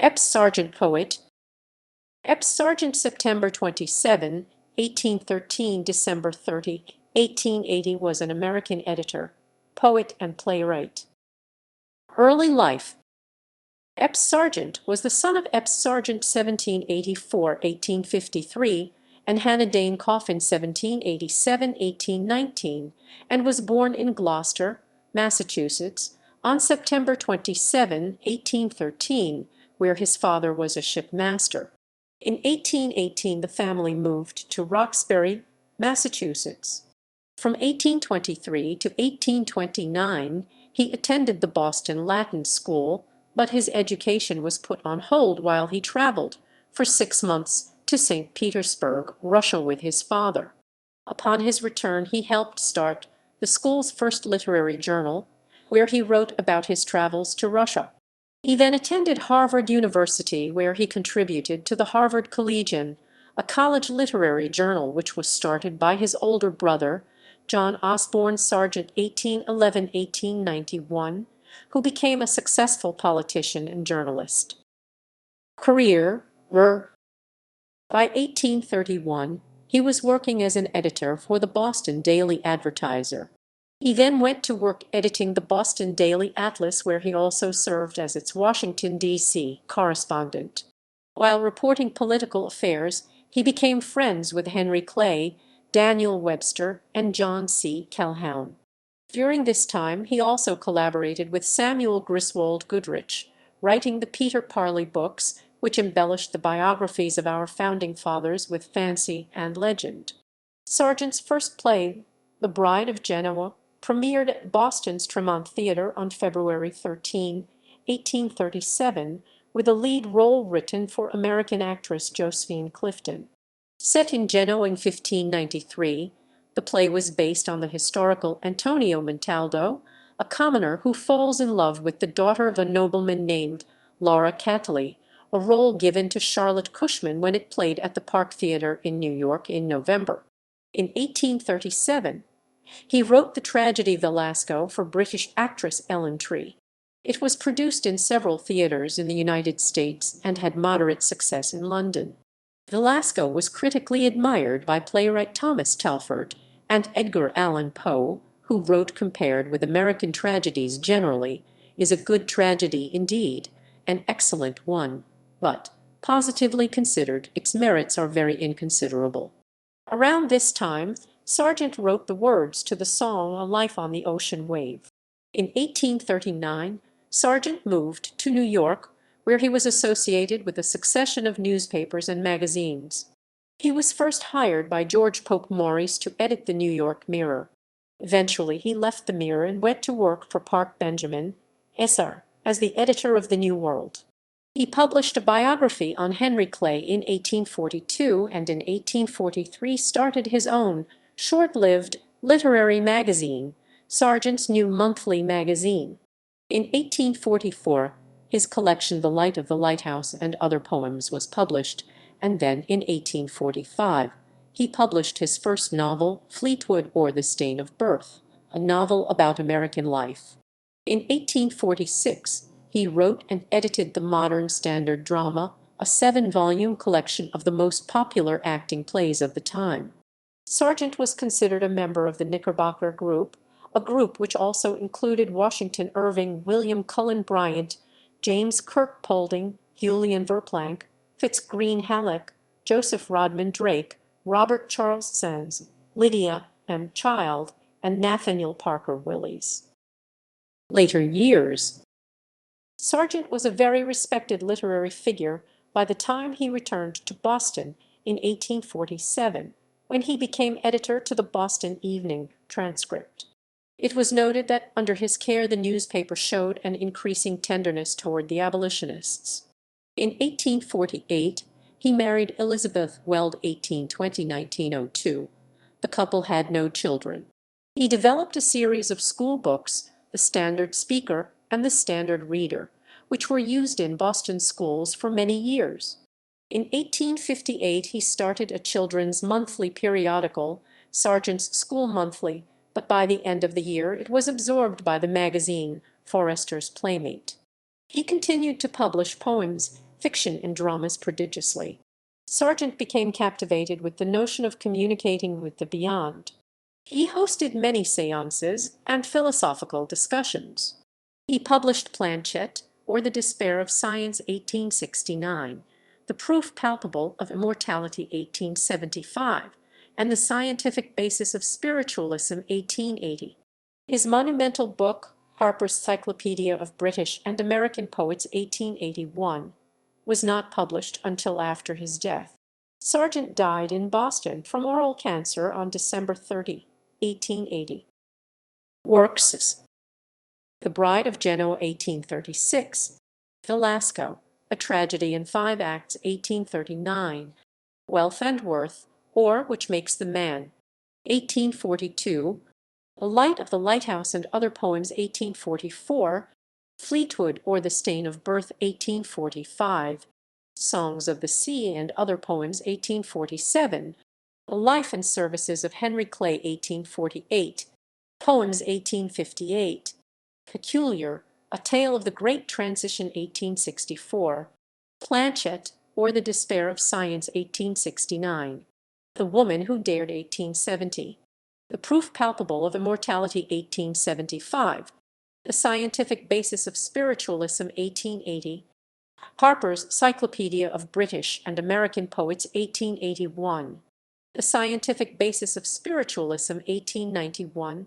Epes Sargent, poet. Epes Sargent, September 27, 1813, December 30, 1880, was an American editor, poet, and playwright. Early life. Epes Sargent was the son of Epes Sargent (1784–1853) and Hannah Dane Coffin (1787–1819), and was born in Gloucester, Massachusetts, on September 27, 1813, where his father was a shipmaster. In 1818 the family moved to Roxbury, Massachusetts. From 1823 to 1829 he attended the Boston Latin School, but his education was put on hold while he traveled for 6 months to St. Petersburg, Russia, with his father. Upon his return he helped start the school's first literary journal, where he wrote about his travels to Russia. He then attended Harvard University, where he contributed to the Harvard Collegian, a college literary journal which was started by his older brother, John Osborne Sargent (1811–1891), who became a successful politician and journalist. Career. By 1831, he was working as an editor for the Boston Daily Advertiser. He then went to work editing the Boston Daily Atlas, where he also served as its Washington, D.C. correspondent. While reporting political affairs, he became friends with Henry Clay, Daniel Webster, and John C. Calhoun. During this time he also collaborated with Samuel Griswold Goodrich, writing the Peter Parley books, which embellished the biographies of our founding fathers with fancy and legend. Sargent's first play, The Bride of Genoa, premiered at Boston's Tremont Theatre on February 13, 1837, with a lead role written for American actress Josephine Clifton. Set in Genoa in 1593, the play was based on the historical Antonio Montaldo, a commoner who falls in love with the daughter of a nobleman named Laura Cattley, a role given to Charlotte Cushman when it played at the Park Theatre in New York in November. In 1837, he wrote the tragedy Velasco for British actress Ellen Tree. It was produced in several theatres in the United States and had moderate success in London. Velasco was critically admired by playwright Thomas Telford and Edgar Allan Poe, who wrote, "Compared with American tragedies generally, is a good tragedy indeed, an excellent one, but, positively considered, its merits are very inconsiderable." Around this time, Sargent wrote the words to the song A Life on the Ocean Wave. In 1839, Sargent moved to New York, where he was associated with a succession of newspapers and magazines. He was first hired by George Pope Maurice to edit the New York Mirror. Eventually he left the Mirror and went to work for Park Benjamin, S.R., as the editor of the New World. He published a biography on Henry Clay in 1842, and in 1843 started his own short-lived literary magazine, Sargent's New Monthly Magazine. In 1844, his collection The Light of the Lighthouse and Other Poems was published, and then in 1845 he published his first novel, Fleetwood or the Stain of Birth, a novel about American life. In 1846 he wrote and edited the Modern Standard Drama, a 7-volume collection of the most popular acting plays of the time. Sargent was considered a member of the Knickerbocker Group, a group which also included Washington Irving, William Cullen Bryant, James Kirk Paulding, Julian Verplanck, Fitz Green Halleck, Joseph Rodman Drake, Robert Charles Sands, Lydia M. Child, and Nathaniel Parker Willis. Later years. Sargent was a very respected literary figure by the time he returned to Boston in 1847, when he became editor to the Boston Evening Transcript. It was noted that under his care the newspaper showed an increasing tenderness toward the abolitionists. In 1848 he married Elizabeth Weld (1820–1902). The couple had no children. He developed a series of school books, The Standard Speaker and The Standard Reader, which were used in Boston schools for many years. In 1858 he started a children's monthly periodical, Sargent's School Monthly, but by the end of the year it was absorbed by the magazine Forester's Playmate. He continued to publish poems, fiction and dramas prodigiously. Sargent became captivated with the notion of communicating with the beyond. He hosted many séances and philosophical discussions. He published Planchette, or The Despair of Science, 1869, The Proof Palpable of Immortality, 1875, and The Scientific Basis of Spiritualism, 1880. His monumental book, Harpers Cyclopedia of British and American Poets, 1881, was not published until after his death. Sargent died in Boston from oral cancer on December 30, 1880. Works: The Bride of Genoa, 1836, Velasco, A Tragedy in Five Acts, 1839, Wealth and Worth, or Which Makes the Man, 1842, The Light of the Lighthouse and Other Poems, 1844, Fleetwood, or The Stain of Birth, 1845, Songs of the Sea and Other Poems, 1847, The Life and Services of Henry Clay, 1848, Poems, 1858, Peculiar, A Tale of the Great Transition, 1864, Planchette, or The Despair of Science, 1869, The Woman Who Dared, 1870, The Proof Palpable of Immortality, 1875, The Scientific Basis of Spiritualism, 1880, Harper's Cyclopedia of British and American Poets, 1881, The Scientific Basis of Spiritualism, 1891,